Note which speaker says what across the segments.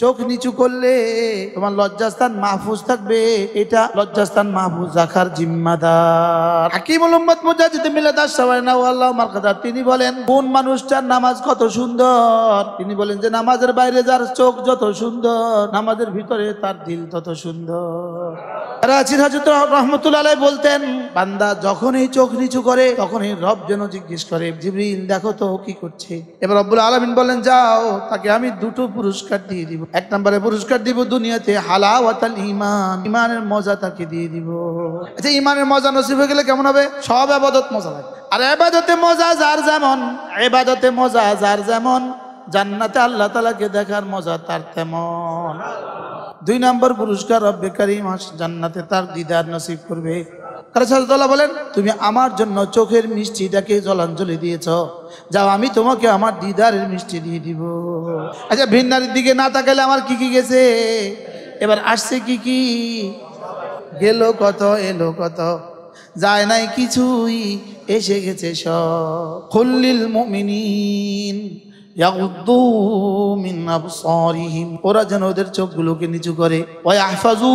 Speaker 1: চোখ নিচু করলে তোমার লজ্জাস্থান মাহফুজ থাকবে, এটা লজ্জাস্থান মাহফুজ রাখার জিম্মাদার। হাকিমুল উম্মত মুজাদ্দিদ মিলাদ আশ-শাওয়ানা ওয়াল্লাহু মারকাদা তিনি বলেন, কোন মানুষটার নামাজ কত সুন্দর। তিনি বলেন যে নামাজের বাইরে যার চোখ যত সুন্দর, নামাজের ভিতরে তার দিল তত সুন্দর। রাজির হযরত রাহমাতুল্লাহ আলাইহি বলতেন, বান্দা যখনই চোখ নিচু করে তখনই রব যেন জিজ্ঞেস করে, জিবরিল দেখো তো কি করছে। এবার রব্বুল আলামিন বলেন, যাও তাকে আমি দুটো পুরস্কার দিয়ে দিব। এক নম্বরে পুরস্কার দিব দুনিয়াতে হালাওয়াতাল ঈমান, ঈমানের মজা তাকে দিয়ে দিব। আচ্ছা, ঈমানের মজা নসিব হয়ে গেলে কেমন হবে? সব ইবাদত মজা লাগে। আর ইবাদতে মজা যার যেমন, ইবাদতে মজা যার যেমন, জান্নাতে আল্লাহ তাআলাকে দেখার মজা তার তেমন। দুই নম্বর পুরস্কার, রব্বে কারীম জান্নাতে তার দিদার নসিব করবে। রাসূলুল্লাহ বলেন, তুমি আমার জন্য চোখের মিষ্টিটাকে জলাঞ্জলি দিয়েছ, যাও আমি তোমাকে আমার দিদারের মিষ্টি দিয়ে দিব। আচ্ছা, ভিন্নারির দিকে না তাকালে আমার কি কি গেছে, এবার আসছে কি কি, গেল কত এলো কত, যায় নাই কিছুই, এসে গেছে সব। কুল্লিল মুমিনিন ইয়াগুদ্দু মিন আবসারিহিম, ওরা যেন ওদের চোখগুলোকে নিচু করে, ওয়া ইয়াহফাজু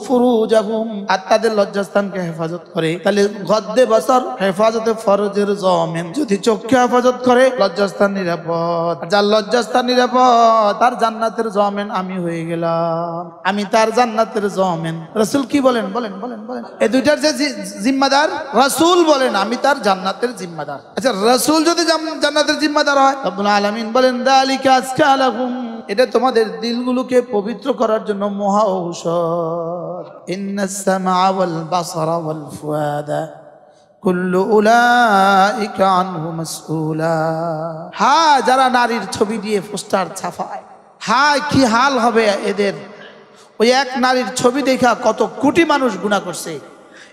Speaker 1: ফুরুজাহুম, আর তাদের লজ্জাস্থানকে হেফাজত করে। তাহলে গদ্দে বসর হেফাজতে ফরজের জামিন, যদি চোখকে হেফাজত করে লজ্জাস্থান নিরাপদ। যার লজ্জাস্থান নিরাপদ তার জান্নাতের জামিন আমি হয়ে গেলাম, আমি তার জান্নাতের জামিন। রাসূল কি বলেন, বলেন বলেন বলেন, এই দুইটার যে জিম্মাদার রাসূল বলেন, আমি তার জান্নাতের জিম্মাদার। আচ্ছা, রাসূল যদি জান্নাতের জিম্মাদার হয়, রব্বুল আলামিন বলেন, যালিকা আজকা লাহুম, এটা তোমাদের দিলগুলোকে পবিত্র করার জন্য মহা ঔষধ। ইন্নাস সামআ ওয়াল বাসারা ওয়াল ফুয়াদা কুল্লু উলাইকা আনহু মাসউলা। হ্যাঁ, যারা নারীর ছবি দিয়ে পোস্টার ছাপায়, হ্যাঁ কি হাল হবে এদের। ওই এক নারীর ছবি দেখা কত কোটি মানুষ গুনাহ করছে।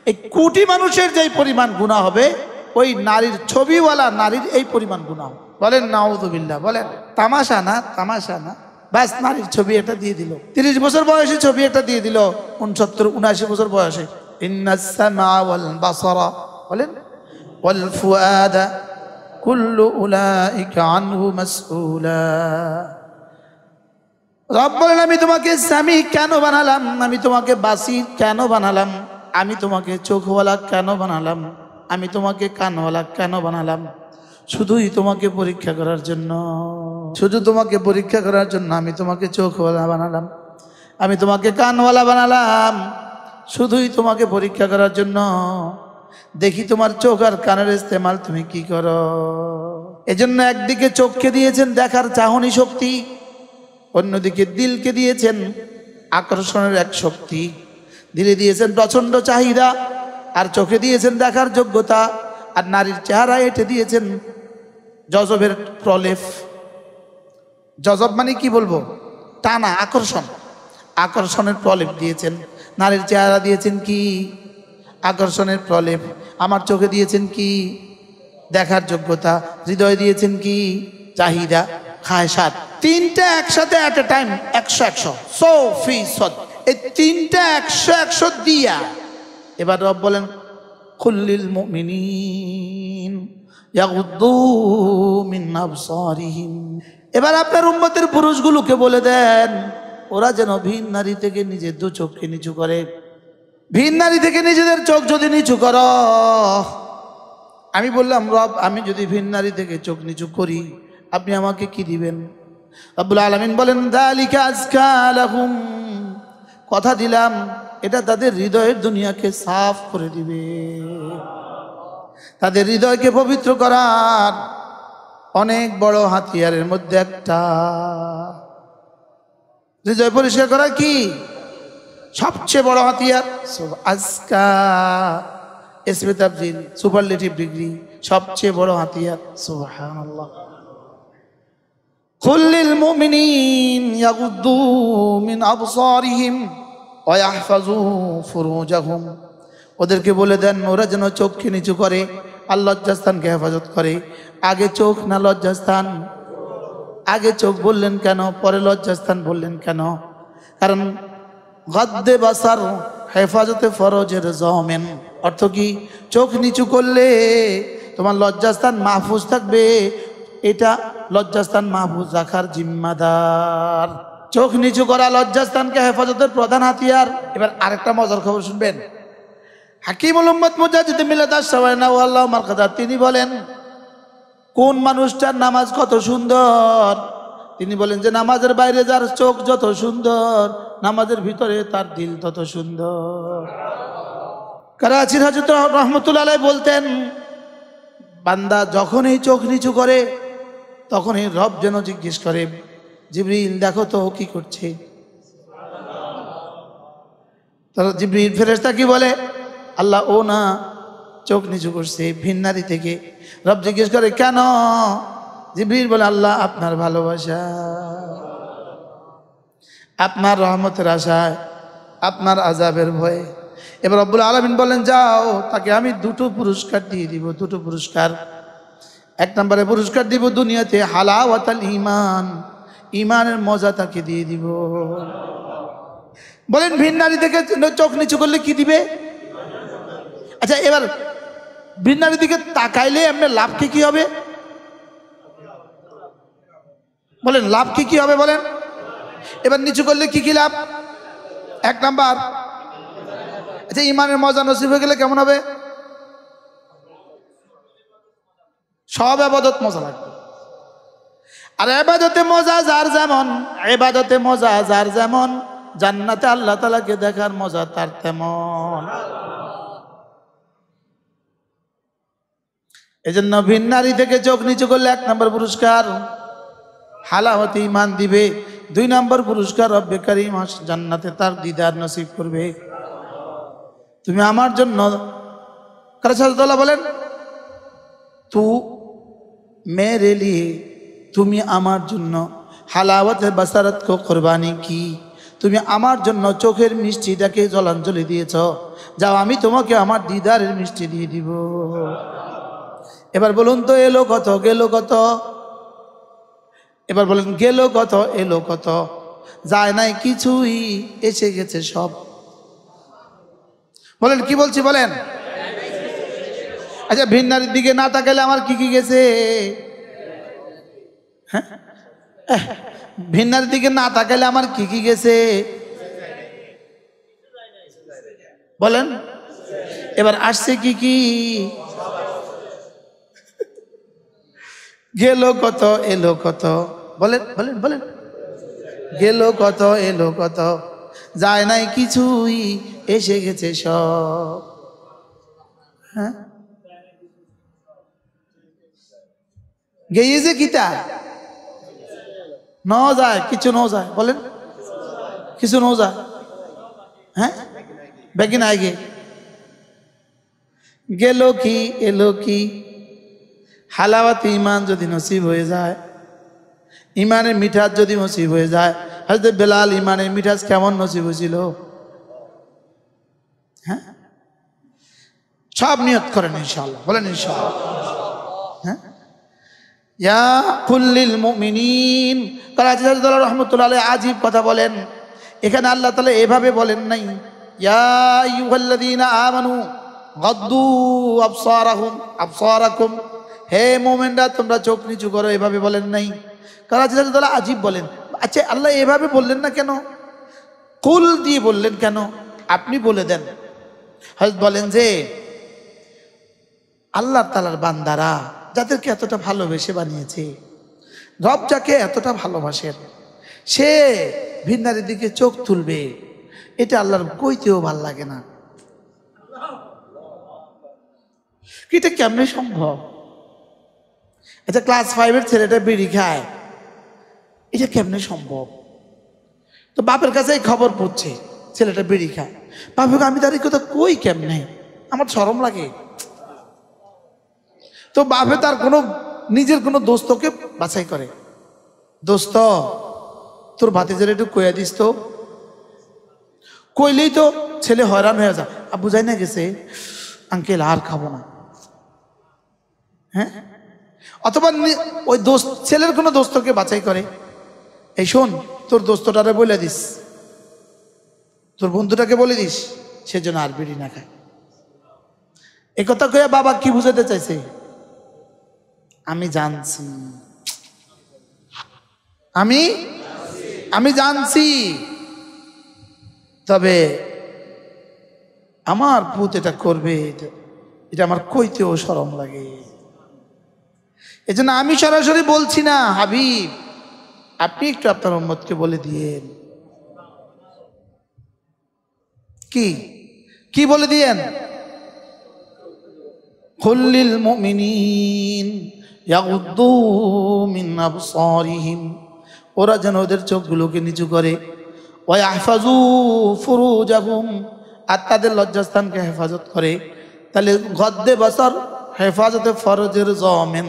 Speaker 1: এই কোটি মানুষের যেই পরিমাণ গুনাহ হবে, ওই নারীর ছবিওয়ালা নারীর এই পরিমাণ গুনাহ। বলেন নাউযুবিল্লাহ, বলেন। তামাশা না, তামাশা না। বাস নারীর ছবি একটা দিয়ে দিল, 30 বছর বয়সে ছবি একটা দিয়ে দিল 69-79 বছর বয়সে। ইন্নাস সামআ ওয়াল বাসারা, বলেন, ওয়াল ফুআদা কুল্লু উলাইকা আনহু মাসউলা। রব বলেন, আমি তোমাকে স্বামী কেন বানালাম, আমি তোমাকে বাসির কেন বানালাম, আমি তোমাকে চোখওয়ালা কেন বানালাম, আমি তোমাকে কানওয়ালা কেন বানালাম, শুধুই তোমাকে পরীক্ষা করার জন্য। শুধু তোমাকে পরীক্ষা করার জন্য আমি তোমাকে চোখওয়ালা বানালাম, আমি তোমাকে কানওয়ালা বানালাম, শুধুই তোমাকে পরীক্ষা করার জন্য। দেখি তোমার চোখ আর কানের ইস্তেমাল তুমি কি করো। এজন্য একদিকে চোখকে দিয়েছেন দেখার চাহনি শক্তি, অন্যদিকে দিলকে দিয়েছেন আকর্ষণের এক শক্তি। দিলে দিয়েছেন প্রচন্ড চাহিদা, আর চোখে দিয়েছেন দেখার যোগ্যতা, আর নারীর চেহারা এঁটে দিয়েছেন জজবের প্রলেপ। জজব মানে কি বলবো, টানা, আকর্ষণ, আকর্ষণের প্রলেপ দিয়েছেন। নারীর চেহারা দিয়েছেন কি, আকর্ষণের প্রলেপ। আমার চোখে দিয়েছেন কি, দেখার যোগ্যতা। হৃদয় দিয়েছেন কি, চাহিদা, খায়সাত। তিনটা একসাথে এট এ টাইম 100-100 এই তিনটা 100-100 দিয়া এবার রব বলেন, কুল্লিল মুমিনিন ইয়াগুদ্দু মিন আবসারিহিম। এবার আপনার উম্মতের পুরুষগুলোকে বলে দেন, ওরা যেন ভিন নারী থেকে নিজের দু চোখকে নিচু করে। ভিন নারী থেকে নিজেদের চোখ যদি নিচু করো, আমি বললাম, রব আমি যদি ভিন নারী থেকে চোখ নিচু করি আপনি আমাকে কি দিবেন? রব্বুল আলামিন বলেন, যালিকা আজকা লাহুম, কথা দিলাম এটা তাদের হৃদয়ের দুনিয়াকে সাফ করে দিবে। তাদের হৃদয়কে পবিত্র করার অনেক বড় হাতিয়ারের মধ্যে একটা। হৃদয় পরিষ্কার করা কি সবচেয়ে বড় হাতিয়ার? আজকা ইসমে তাফজিল, সুপারলেটিভ ডিগ্রি, সবচেয়ে বড় হাতিয়ার। সুবহানাল্লাহ। কুল্লিল মুমিনিন ইয়াগুদ্দু মিন আবসারিহিম ওয়া ইয়াহফাজু ফুরুজাহুম, ওদেরকে বলে দেন ওরা যেন চোখকে নিচু করে আর লজ্জাস্থানকে হেফাজত করে। আগে চোখ না লজ্জাস্থান? আগে চোখ বললেন কেন, পরে লজ্জাস্থান বললেন কেন? কারণ গদ্দে বাসার হেফাজতে ফরজের জামিন। অর্থ কি? চোখ নিচু করলে তোমার লজ্জাস্থান মাহফুজ থাকবে, এটা লজ্জাস্থান মাহফুজ রাখার জিম্মাদার। চোখ নিচু করা লজ্জাস্থানকে হেফাজতের প্রধান হাতিয়ার। এবার আরেকটা মজার খবর শুনবেন। হাকিমুল উম্মত মুজাদ্দিদ মিলাদ আশ-শাওয়ানা ওয়াল্লাহু মারকাদা তিনি বলেন কোন মানুষটার নামাজ কত সুন্দর। তিনি বলেন যে নামাজের বাইরে যার চোখ যত সুন্দর, নামাজের ভিতরে তার দিল তত সুন্দর। করাচির হযরত রহমতুল্লাহ আলাইহি বলতেন, বান্দা যখনই চোখ নিচু করে তখনই রব যেন জিজ্ঞেস করে, জিবরিল দেখো তো কি করছে। তাহলে জিবরিল ফেরেশতা কি বলে, আল্লাহ ও না চোখ নিচু করছে ভিন্নারি থেকে। রব জিজ্ঞেস করে কেন? জিবরিল বলে আল্লাহ আপনার ভালোবাসা, আপনার রহমতের আশায়, আপনার আযাবের ভয়ে। এবার রব্বুল আলামিন বলেন যাও তাকে আমি দুটো পুরস্কার দিয়ে দিব, দুটো পুরস্কার। এক নম্বরে পুরস্কার দিব দুনিয়াতে হালাওয়াতাল ঈমান, ঈমানের মজা তাকে দিয়ে দিব। বলেন ভিন্নারি থেকে চোখ নিচু করলে কি দিবে? আচ্ছা এবার ভিন্নারি দিকে তাকাইলে আপনার লাভ কি হবে? বলেন লাভ কি হবে বলেন? এবার নিচু করলে কি লাভ? এক নাম্বার, আচ্ছা ঈমানের মজা নসিব হয়ে গেলে কেমন হবে? সব ইবাদত মজা লাগবে। আর ইবাদতে মজা যার যেমন, ইবাদতে মজা যার যেমন, জান্নাতে আল্লাহ তাআলাকে দেখার মজা তার তেমন। এজন্য ভিন্নারি থেকে চোখ নিচু করলে এক নম্বর পুরস্কার হালাওয়াতে ঈমান দিবে, দুই নম্বর পুরস্কার রব্বে কারীম জান্নাতে তার দিদার নসিব করবে। তুমি আমার জন্য কারাসাল্লাহ বলেন তু মেরে লিয়ে, তুমি আমার জন্য হালাওয়াতে বাসারত কো কুরবানি কি, তুমি আমার জন্য চোখের মিষ্টিটাকে জলাঞ্জলি দিয়েছ, যাও আমি তোমাকে আমার দিদারের মিষ্টি দিয়ে দিব। এবার বলুন তো এলো কত গেল কত? এবার বলেন গেল কত এলো কত? যায় নাই কিছুই, এসে গেছে সব। বলেন কি বলছি বলেন? আচ্ছা ভিন্নারির দিকে না তাকালে আমার কি গেছে? হ্যাঁ ভিন্নারির দিকে না তাকালে আমার কি গেছে বলেন? এবার আসছে কি গেল কত এলো কত? বলেন বলেন বলেন গেল কত এলো কত? যায় নাই কিছুই, এসে গেছে সব। হ্যাঁ গেছে কিতা ন যায়, কিছু ন যায়। বলেন কিছু ন যায়। হ্যাঁ বেগিন আগে গেল কি এলো কি? হালাওয়াতে ঈমান যদি নসিব হয়ে যায়, ঈমানের মিঠাস যদি নসিব হয়ে যায়। হযরত বেলাল ঈমানের মিঠাস কেমন নসিব হয়েছিল? হ্যাঁ সব নিয়ত করেন ইনশাআল্লাহ। বলেন ইনশাআল্লাহ। হ্যাঁ ইয়া কুল্লিল মুমিনিন। করাচি হযরত রাহমাতুল্লাহ আলাইহি আজীব কথা বলেন। এখানে আল্লাহ তাআলা এভাবে বলেন নাই ইয়া আইয়ুহাল্লাযীনা আমানু গাদ্দু আবসারাকুম, হে মুমিনরা তোমরা চোখ নিচু করো, এভাবে বলেন নাই। করাচি হযরত আজীব বলেন। আচ্ছা আল্লাহ এভাবে বললেন না কেন? কুল দিয়ে বললেন কেন? আপনি বলে দেন। হযরত বলেন যে আল্লাহ তাআলার বান্দারা যাদেরকে এতটা ভালোবেসে বানিয়েছে, রব যাকে এতটা ভালোবাসেন, সে ভিন্নারের দিকে চোখ তুলবে, এটা আল্লাহর কইতেও ভাল লাগে না। এটা কেমনে সম্ভব? আচ্ছা ক্লাস 5-এর ছেলেটা বিড়ি খায়, এটা কেমনে সম্ভব? তো বাপের কাছে এই খবর পড়ছে ছেলেটা বিড়ি খায়। বাপকে আমি তার এই কথা কই কেমনে, আমার শরম লাগে। তো বাপে তার কোনো নিজের কোনো দোস্তকে বাছাই করে, দোস্ত তোর ভাতিজার একটু কইয়া দিস তো। কইলেই তো ছেলে হয়রান হয়ে যায়, আব্বু যাই না গেছে আঙ্কেল আর খাবো না। হ্যাঁ অথবা ওই দোস্ত ছেলের কোনো দোস্তকে বাছাই করে, এই শোন তোর দোস্তটারে বলে দিস, তোর বন্ধুটাকে বলে দিস সেজন্য আর বিড়ি না খায়। এ কথা কয়ে বাবা কি বুঝাতে চাইছে? আমি জানছি, আমি আমি জানছি, তবে আমার পুত এটা করবে, এটা আমার কইতেও শরম লাগে। এজন্য আমি সরাসরি বলছি না। হাবিব, আপনি একটু আপনার উম্মতকে বলে দিয়েন। কি কি বলে দিয়েন? কুল্লিল মুমিনিন ইয়াগুদ্দু মিন আবসারিহিম, ওরা যেন ওদের চোখগুলোকে নিচু করে, ওয়া ইয়াহফাজু ফুরুজাহুম, আর তাদের লজ্জাস্থানকে হেফাজত করে। তাহলে গদ্দে বসর হেফাজতে ফরজের জমেন।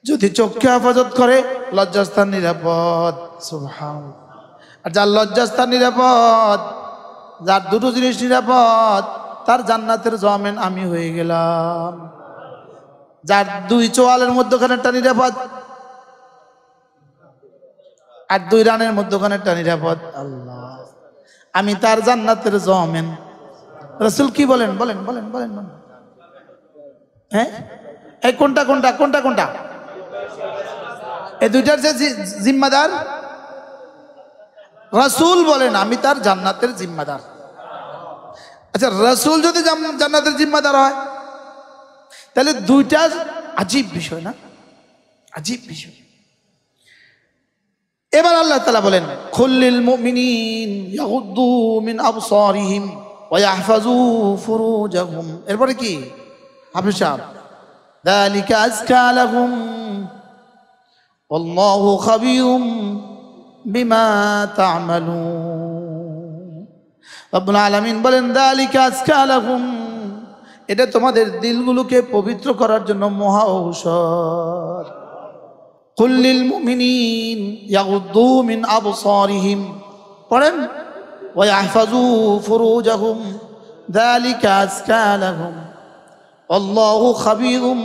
Speaker 1: যদি চোখকে হেফাজত করে লজ্জাস্থান নিরাপদ। সুবহানাল্লাহ। আর যার লজ্জাস্থান নিরাপদ, যার দুটো জিনিস নিরাপদ, তার জান্নাতের জমেন আমি হয়ে গেলাম। যার দুই চোয়ালের মধ্যখানেরটা নিরাপদ আর দুই রানের মধ্যখানেরটা নিরাপদ, আল্লাহ, আমি তার জান্নাতের জমেন। রাসূল কি বলেন? বলেন বলেন বলেন বলেন। হ্যাঁ, এই কোনটা কোনটা কোনটা কোনটা? এই দুইটার যে জিম্মাদার রাসূল বলেন, আমি তার জান্নাতের জিম্মাদার। আচ্ছা, রাসূল যদি জান্নাতের জিম্মাদার হয়, তাহলে দুইটা আজীব বিষয় না? আজীব বিষয়। এবার আল্লাহ তাআলা বলেন, কুল্লিল মুমিনিন ইয়াগুদ্দু মিন আবসারিহিম ওয়া ইয়াহফাজু ফুরুজাহুম। এরপরে কি? হাফেজ সাহেব, যালিকা আযকা লাহুম ওয়াল্লাহু খাবীরুম বিমা তা'মালুন। রব্বুল আলামিন বলেন, যালিকা আযকা লাহুম, এটা তোমাদের দিলগুলোকে পবিত্র করার জন্য মহা ঔষধ। কুল্লিল মুমিনিন ইয়াগুদ্দু মিন আবসারিহিম, পড়েন, ওয়া ইয়াহফাজু ফুরুজাহুম যালিকা আযকা লাহুম আল্লাহু খাবীরুম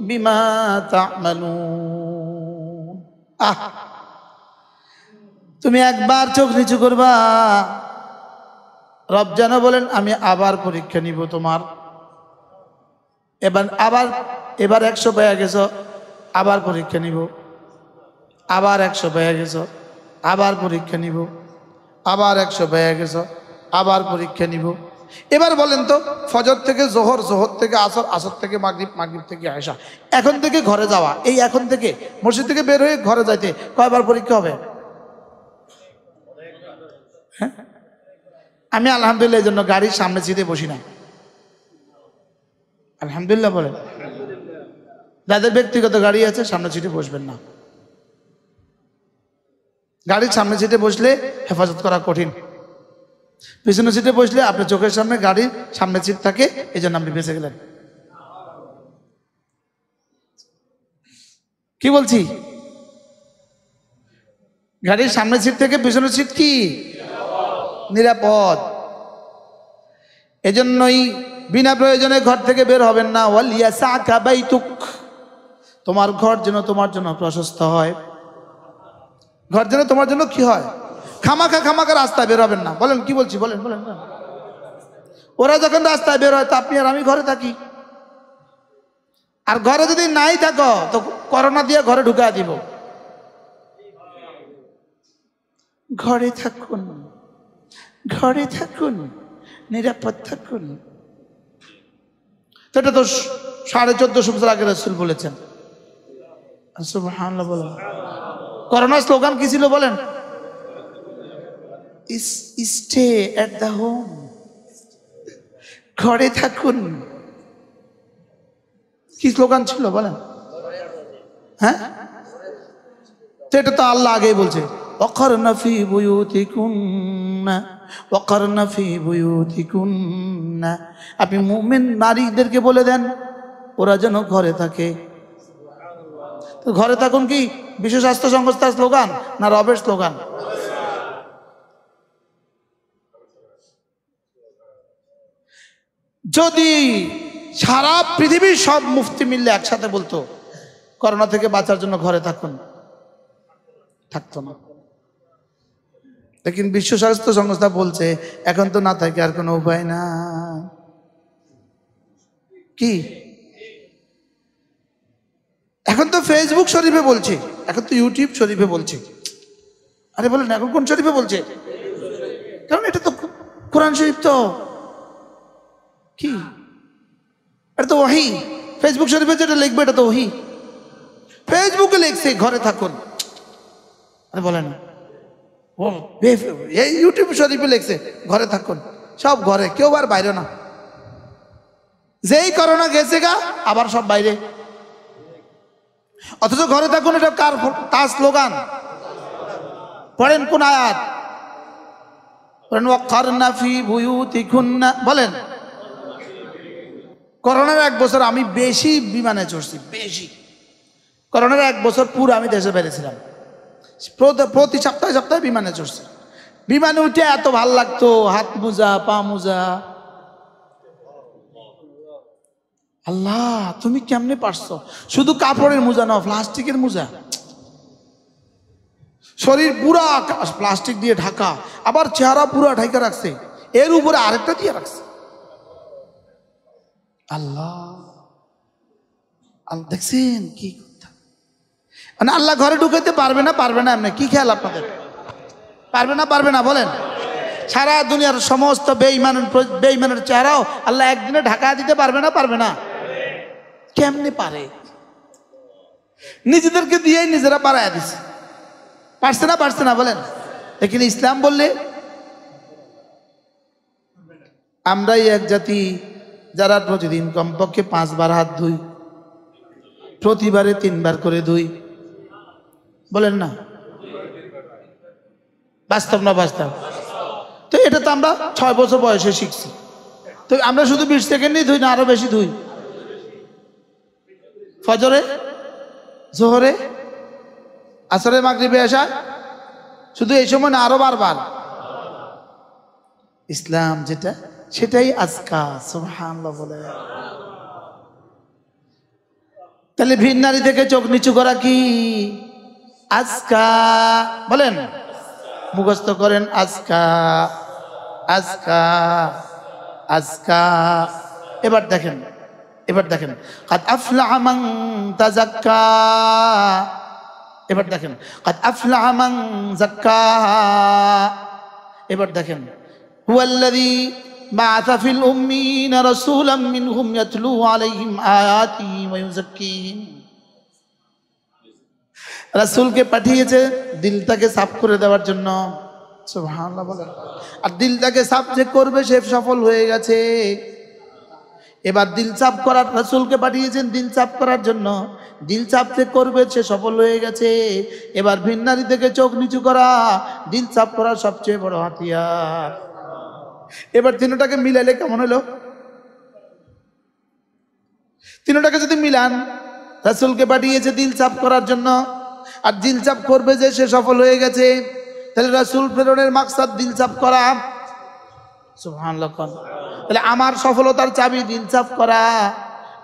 Speaker 1: বিমা তা'মালুন। তুমি একবার চোখ নিচু করবা, রব যেন বলেন, আমি আবার পরীক্ষা নিব তোমার। এবার 100 পেয়ে গেছো, আবার পরীক্ষা নিব। আবার 100 পেয়ে গেছো, আবার পরীক্ষা নিব। আবার 100 পেয়ে গেছো, আবার পরীক্ষা নিব। এবার বলেন তো, ফজর থেকে জোহর, জোহর থেকে আসর, আসর থেকে মাগরিব, মাগরিব থেকে আয়েশা, এখন থেকে ঘরে যাওয়া, এই এখন থেকে মসজিদ থেকে বের হয়ে ঘরে যাইতে কয়বার পরীক্ষা হবে? হ্যাঁ, আমি আলহামদুলিল্লাহ এই জন্য গাড়ির সামনে সিটে বসি না। আলহামদুলিল্লাহ বলেন। যাদের ব্যক্তিগত গাড়ি আছে সামনে সিটে বসবেন না। গাড়ির সামনে সিটে বসলে হেফাজত করা কঠিন। পিছনের সিটে বসলে আপনার চোখের সামনে গাড়ির সামনে সিট থাকে, এই জন্য আপনি বেঁচে গেলেন। কি বলছি? গাড়ির সামনের সিট থেকে পিছনের সিট কি নিরাপদ। এজন্যই বিনা প্রয়োজনে ঘর থেকে বের হবেন না। ওয়ালিয়াসাকা বাইতুক, তোমার ঘর যেন তোমার জন্য প্রশস্ত হয়। ঘর যেন তোমার জন্য কি হয়? খামাখা রাস্তায় বের হবেন না। বলেন কি বলছি? বলেন বলেন। ওরা যখন রাস্তায় বের হয়, তো আপনি আর আমি ঘরে থাকি। আর ঘরে যদি নাই থাকো, তো করোনা দিয়ে ঘরে ঢুকা দিব। ঘরে থাকুন, ঘরে থাকুন, নিরাপদ থাকুন। তো এটা তো 1450 বছর আগে রাসূল বলেছেন। সুবহানাল্লাহ বলেন। করোনার স্লোগান কি ছিল বলেন? স্টে এট দ্য হোম, ঘরে থাকুন। কি স্লোগান ছিল বলেন? হ্যাঁ, তো এটা তো আল্লাহ আগেই বলছে, ওয়াকারনা ফি বুয়ুতিকুন্না ওয়াকারনা ফি বুয়ুতিকুন্না। আপনি মুমিন নারীদেরকে বলে দেন ওরা যেন ঘরে থাকে। তো ঘরে থাকুন কি বিশ্ব স্বাস্থ্য সংস্থার স্লোগান না রবের স্লোগান? যদি সারা পৃথিবীর সব মুফতি মিললে একসাথে বলতো করোনা থেকে বাঁচার জন্য ঘরে থাকুন, থাকতো না। लेकिन বিশ্ব স্বাস্থ্য সংস্থা বলছে এখন তো না থাকে আর কোনো উপায় না। কি এখন তো ফেসবুক শরীফে বলছে, এখন তো ইউটিউব শরীফে বলছে। আরে বলেন এখন কোন শরীফে বলছে? কারণ এটা তো কোরআন শরীফ, তো কি এটা তো ওহী। ফেসবুক শরীফে যেটা লিখবে এটা তো ওহী, ফেসবুকে লিখছে ঘরে থাকুন। আরে বলেন এই ইউটিউব শরীফে লিখছে ঘরে থাকুন, সব ঘরে, কেউ আর বাইরে না। যেই করোনা গেছে গা আবার সব বাইরে, অথচ ঘরে থাকুন এটা কার স্লোগান? পড়েন কোন আয়াত? পড়েন ওয়াক্কারনা ফি বুয়ুতিকুন্না। বলেন করোনার 1 বছর আমি বেশি বিমানে চড়ছি, বেশি। করোনার 1 বছর পুরো আমি দেশে বেরিয়েছিলাম, প্রতি সপ্তাহে সপ্তাহে বিমানে চড়ছি। বিমানে উঠে এত ভাল লাগতো, হাত মোজা পা মোজা। আল্লাহ তুমি কেমনে পারছো? শুধু কাপড়ের মোজা না, প্লাস্টিকের মোজা, শরীর পুরা প্লাস্টিক দিয়ে ঢাকা, আবার চেহারা পুরা ঢাকা রাখছে, এর উপরে আরেকটা দিয়ে রাখছে। আল্লাহ দেখছেন কি কথা? মানে আল্লাহ ঘরে ঢুকাইতে পারবে না, পারবে না। এমনি কি খেয়াল আপনাদের? পারবে না বলেন? সারা দুনিয়ার সমস্ত বেঈমানের চেহারাও আল্লাহ একদিনে ঢাকা দিতে পারবে না? কেমনে পারে? নিজেদেরকে দিয়েই নিজেরা পারায় দিছে। পারছে না বলেন? লেকিন ইসলাম বললে আমরাই এক জাতি যারা প্রতিদিন কমপক্ষে 5 বার হাত ধুই, প্রতিবারে 3 বার করে ধুই। বলেন না বাস্তব না বাস্তব? তো এটা তো আমরা 6 বছর বয়সে শিখছি। তো আমরা শুধু 20 সেকেন্ডই ধুই না আরো বেশি ধুই? ফজরে, জোহরে, আসরে, মাগরিবে, এশা, শুধু এই সময় না আরো বারবার? ইসলাম যেটা সেটাই আজকা। সুবহানাল্লাহ বলে। তাহলে ভিন নারী থেকে চোখ নিচু করা কি আজকা? বলেন মুখস্থ করেন আজকা আজকা আজকা। এবার দেখেন কাদ আফলাহা মান তাযাক্কা। এবার দেখেন কাদ আফলাহা মান যাক্কাহা। এবার দেখেন হুয়াল্লাযী বা'আসা ফিল উম্মিয়িনা রাসূলাম মিনহুম ইয়াতলু আলাইহিম আয়াতিহি ওয়া ইউযাক্কিহিম। রাসূলকে পাঠিয়েছে দিলটাকে সাফ করে দেওয়ার জন্য। সুবহানাল্লাহ বলেন। আর দিলটাকে সাফ যে করবে সে সফল হয়ে গেছে। এবার দিল সাফ করার, রাসূলকে পাঠিয়েছেন দিল সাফ করার জন্য, দিল সাফ যে করবে সে সফল হয়ে গেছে। এবার ভিন নারী থেকে চোখ নিচু করা দিল সাফ করার সবচেয়ে বড় হাতিয়ার। এবার তিনটাকে মিলাইলে কেমন হলো? তিনটাকে যদি মিলান, রাসূলকে পাঠিয়েছে দিল সাফ করার জন্য, আর দিল সাফ করবে যে সে সফল হয়ে গেছে, তাহলে রাসূল প্রেরণের মাকসাদ দিল সাফ করা। সুবহানাল্লাহ। তাহলে আমার সফলতার চাবি দিল সাফ করা,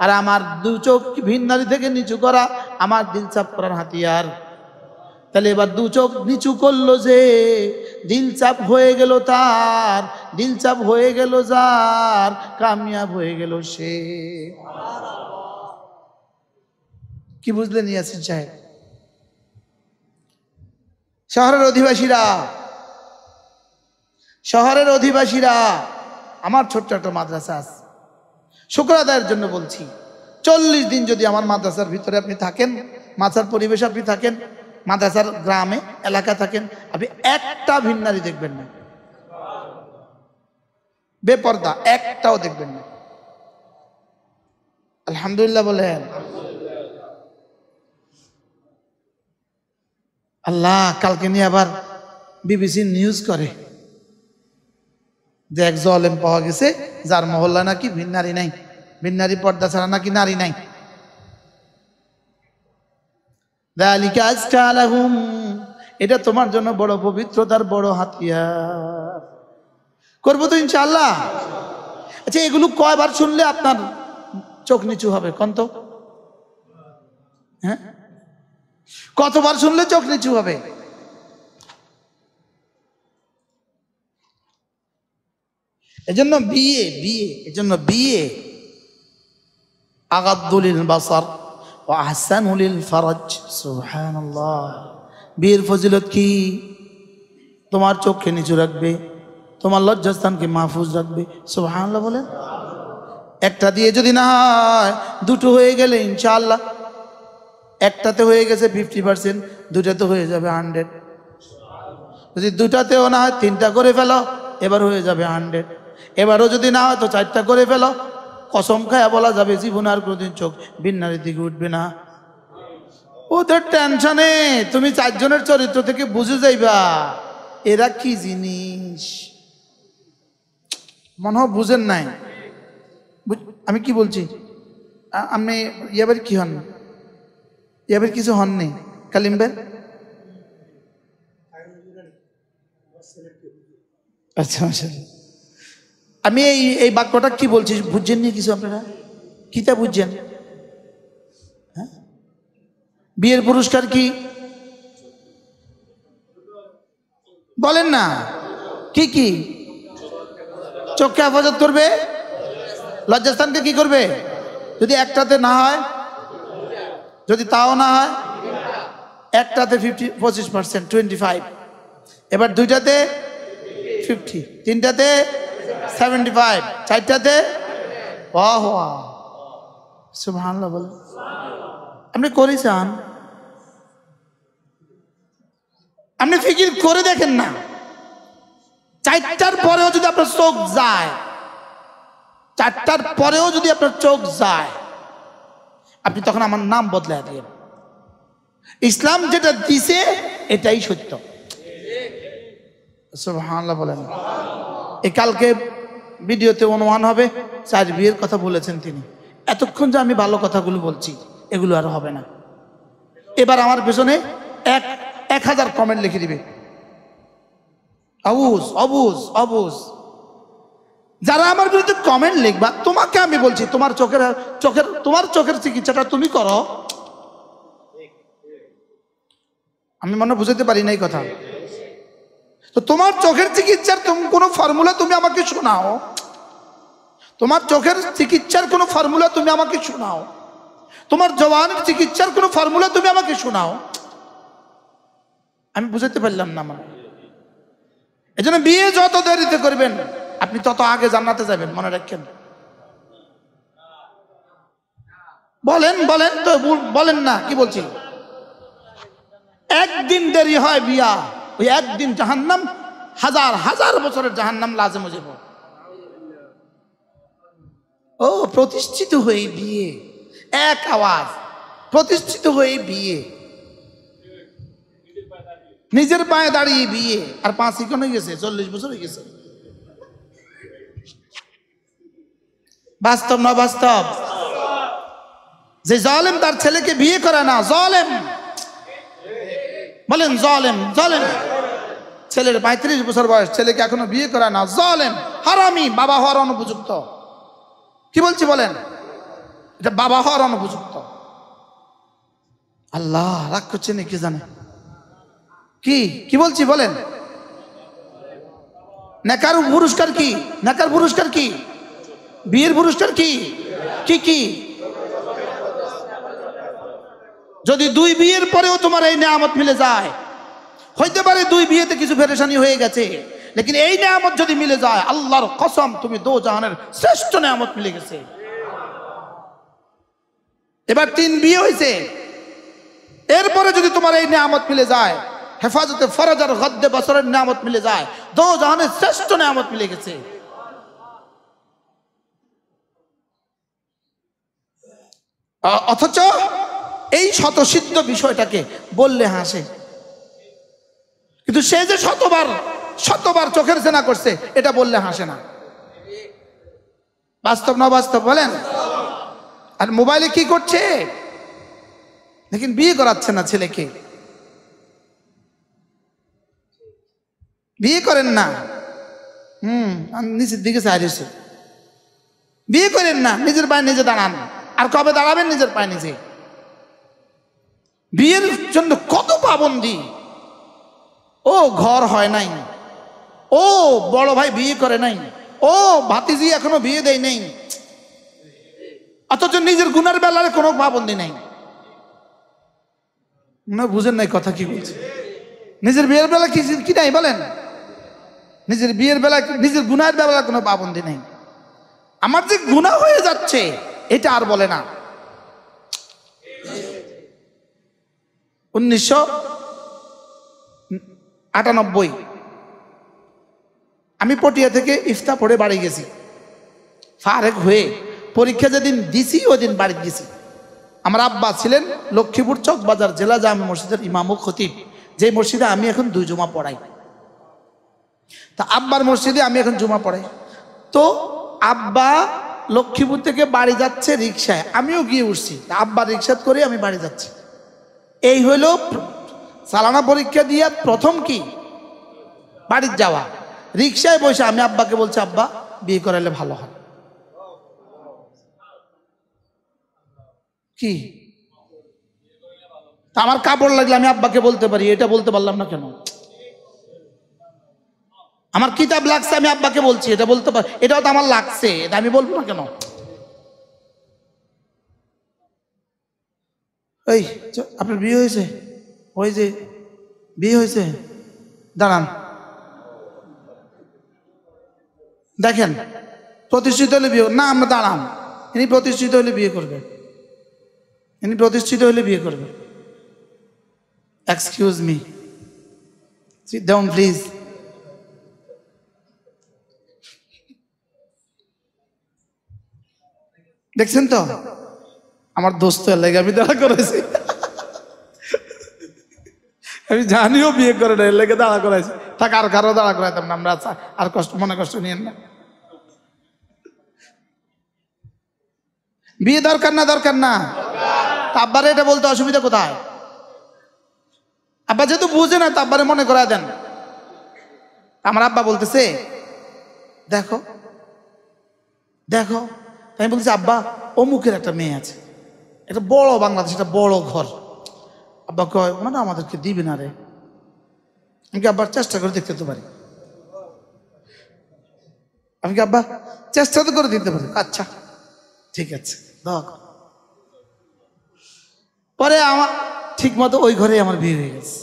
Speaker 1: আর আমার 2 চোখ ভিন নারী থেকে নিচু করা আমার দিল সাফ করার হাতিয়ার। তাহলে এবার 2 চোখ নিচু করলো যে, দিল চাপ হয়ে গেল তার, দিল চাপ হয়ে গেল যার, কামিয়াব হয়ে গেল সে। কি বুঝলেন ইয়াসিন সাহেব? শহরের অধিবাসীরা, আমার ছোট্ট একটা মাদ্রাসা আছে, শুকর আদায়ের জন্য বলছি, 40 দিন যদি আমার মাদ্রাসার ভিতরে আপনি থাকেন, মাদ্রাসার পরিবেশে আপনি থাকেন, মাদ্রাসার গ্রামে এলাকা থাকেন, আপনি একটা ভিন নারী দেখবেন না, বেপর্দা একটাও দেখবেন না। আলহামদুলিল্লাহ বলেন। আল্লাহ কালকে নিয়ে আবার বিবিসি নিউজ করে যে এক জালেম পাওয়া গেছে যার মহল্লা নাকি ভিন নারী নাই, ভিন নারী পর্দা ছাড়া নাকি নারী নাই। যালিকা আজকা লাহুম, এটা তোমার জন্য বড় পবিত্রতার বড় হাতিয়ার। করবো তো ইনশাআল্লাহ। আচ্ছা এগুলো কয়বার শুনলে আপনার চোখ নিচু হবে কোন তো? হ্যাঁ, কতবার শুনলে চোখ নিচু হবে? এজন্য বিয়ে আগাদ্দুলিল বাসার ওয়া আহসানুলিল ফারাজ। সুবহানাল্লাহ। বিয়ের ফজিলত কি? তোমার চোখকে নিচু রাখবে, তোমার লজ্জাস্থানকে মাহফুজ রাখবে। সুবহানাল্লাহ বলেন। একটা দিয়ে যদি না হয়, দুটো হয়ে গেলে ইনশাআল্লাহ, একটাতে হয়ে গেছে 50%, দুটাতে হয়ে যাবে 100। যদি দুটাতেও না হয় 3টা করে ফেলো, এবার হয়ে যাবে 100। এবারও যদি না হয় তো 4টা করে ফেলো। কসম খায়া বলা যাবে জীবন আর কোনোদিন চোখ বিন্নারের দিকে উঠবে না। ওদের টেনশনে তুমি 4 জনের চরিত্র থেকে বুঝে যাইবা এরা কি জিনিস। মনে হয় বুঝেন নাই আমি কি বলছি। আপনি এবার কি হন? এবার কিছু হননি কালিম ভাই? আচ্ছা, আমি এই বাক্যটা কি বলছি বুঝছেন নি কিছু আপনারা? কিতা বুঝছেন? হ্যাঁ, বিয়ের পুরস্কার কি বলেন না? কি কি? চোখকে হেফাজত করবে, লজ্জাস্থানকে কি করবে? যদি একটাতে না হয়, যদি তাও না হয়, একটাতে 25%, 25। এবার দুইটাতে 50, 3টাতে 75, 4টাতে ওয়াহ সুবহানাল্লাহ বলেন। আপনি করেছেন? আপনি ফিকির করে দেখেন না, 4টার পরেও যদি আপনার চোখ যায়, 4টার পরেও যদি আপনার চোখ যায়, আপনি তখন আমার নাম বদলায় দিবেন। ইসলাম যেটা দিছে এটাই সত্য। সুবহানাল্লাহ বলেন। এই কালকে ভিডিওতে অনুমান হবে 4 বিয়ের কথা বলেছেন তিনি। এতক্ষণ যে আমি ভালো কথাগুলো বলছি এগুলো আর হবে না। এবার আমার পেছনে 1000 কমেন্ট লিখে দিবে, অবুজ অবুজ অবুজ। যারা আমার বিরুদ্ধে কমেন্ট লিখবা, তোমাকে আমি বলছি তোমার চোখের চিকিৎসাটা তুমি করো। আমি মনে বুঝাতে পারি না এই কথা। তো তোমার চোখের চিকিৎসার কোনো ফর্মুলা তুমি আমাকে শোনাও, তোমার চোখের চিকিৎসার কোনো ফর্মুলা তুমি আমাকে শোনাও, তোমার জওয়ানের চিকিৎসার কোনো ফর্মুলা তুমি আমাকে শোনাও। আমি বুঝাতে পারলাম না। মানে এজন্য বিয়ে যত দেরিতে করবেন আপনি তত আগে জান্নাতে যাবেন, মনে রাখেন। বলেন বলেন তো, বলেন না কি বলছি? একদিন দেরি হয় বিয়া, ওই একদিন জাহান্নাম, হাজার হাজার বছরের জাহান্নাম লাজে মজে। ও প্রতিষ্ঠিত হয়ে বিয়ে, এক আওয়াজ, প্রতিষ্ঠিত হয়ে বিয়ে, নিজের পায়ে দাঁড়িয়ে বিয়ে। আর 5 ইকন হয়ে গেছে, 40 বছর হয়ে গেছে। বাস্তব না বাস্তব? যে জালেম তার ছেলেকে বিয়ে করে না, জালেম বলেন, জালেম জালেম। ছেলের 35 বছর বয়স, ছেলেকে এখনো বিয়ে করে না, জালেম, হারামি, বাবা হওয়ার অনুপযুক্ত। কি বলছি বলেন? এটা বাবা হওয়ার অনুপযুক্ত। আল্লাহ রাগ করছেন কি জানে? কি কি বলছি বলেন? নেকার পুরস্কার কি? নেকার পুরস্কার কি? বিয়ের পুরস্কার কি? কি কি? যদি 2 বিয়ের পরেও তোমার এই নেয়ামত মিলে যায়, হইতে পারে 2 বিয়েতে কিছু পেরেশানি হয়ে গেছে, লেকিন এই নেয়ামত যদি মিলে যায়, আল্লাহর কসম তুমি দো জাহানের শ্রেষ্ঠ নেয়ামত মিলে গেছে। এবার 3 বিয়ে হয়েছে, এরপরে যদি তোমার এই নেয়ামত মিলে যায়, হেফাজতে ফরজ আর গদ্দে বসরের নেয়ামত মিলে যায়, দো জাহানের শ্রেষ্ঠ নেয়ামত মিলে গেছে। অথচ এই শতসিদ্ধ বিষয়টাকে বললে হাসে, কিন্তু সে যে শতবার চোখের জেনা করছে এটা বললে হাসে না। বাস্তব না বাস্তব বলেন? আর মোবাইলে কি করছে দেখেন, বিয়ে করাচ্ছে না ছেলেকে, বিয়ে করেন না। নিচের দিকে চাইছে, বিয়ে করেন না, নিজের পায়ে নিজে দাঁড়ান। আর কবে দাঁড়াবেন নিজের পায়ে নিজে? বিয়ের জন্য কত পাবন্দি। ও ঘর হয় নাই, ও বড় ভাই বিয়ে করে নাই, ও ভাতিজি এখনো বিয়ে দেয় নাই, অথচ নিজের গুনার বেলার কোনো পাবন্দি নাই। না বুঝেন নাই কথা কি বলছে? নিজের বিয়ের বেলা কি কি নাই বলেন? নিজের বিয়ের বেলায় নিজের গুনাহের বেলায় কোনো পাবন্দি নেই। আমার যে গুনাহ হয়ে যাচ্ছে এটা আর বলে না। 1998 আমি পটিয়া থেকে ইফতা পড়ে বাড়ি গেছি। ফারেক হয়ে পরীক্ষা যেদিন দিছি ওই দিন বাড়ি গেছি। আমার আব্বা ছিলেন লক্ষ্মীপুর চকবাজার জেলা জামে মসজিদের ইমাম ও খতিব, যে মসজিদে আমি এখন 2 জুমা পড়াই। তা আব্বার মসজিদে আমি এখন জুমা পড়াই। তো আব্বা লক্ষ্মীপুর থেকে বাড়ি যাচ্ছে রিক্সায়, আমিও গিয়ে উঠছি। আব্বা রিক্সা করে আমি বাড়ি যাচ্ছি। এই হইল সালানা পরীক্ষা দিয়ে প্রথম কি বাড়ির যাওয়া। রিক্সায় বসে আমি আব্বাকে বলছি, আব্বা বিয়ে করাইলে ভালো হয়। কি আমার কাপড় লাগলে আমি আব্বাকে বলতে পারি, এটা বলতে পারলাম না কেন? আমার কিতাব লাগছে আমি আব্বাকে বলছি, এটা বলতে পারি, এটাও তো আমার লাগছে, এটা আমি বলবো না কেন? এই আপনার বিয়ে হয়েছে? ওই যে বিয়ে হয়েছে, দাঁড়ান দেখেন, প্রতিষ্ঠিত হলে বিয়ে না, আমরা দাঁড়ান, ইনি প্রতিষ্ঠিত হলে বিয়ে করবে, ইনি প্রতিষ্ঠিত হলে বিয়ে করবে। Excuse me, sit down please. দেখছেন তো আমার দোস্ত লেগে আমি দাঁড়া করেছি, আমি জানিও বিয়ে করে না, লেগে দাঁড়া করাইছি। থাক আর কারো দাঁড়া করাইতাম না আমরা, আর কষ্ট মনে কষ্ট নিয়েন না। বিয়ে দরকার না দরকার না? আব্বারে এটা বলতে অসুবিধা কোথায়? আব্বা যেহেতু বুঝে না, আব্বারে মনে করায় দেন। আমার আব্বা বলতেছে দেখো দেখো, আমি বলছি আব্বা অমুকের একটা মেয়ে আছে, এটা বড় বাংলাদেশ, এটা বড় ঘর। আব্বা কয় মানে আমাদেরকে দিবে না রে। আমি কি আব্বার চেষ্টা করে দেখতে তো পারি, আমি কি আব্বা চেষ্টা তো করে দিতে পারি। আচ্ছা ঠিক আছে দেখ। পরে আমার ঠিক মতো ওই ঘরে আমার বিয়ে হয়ে গেছে।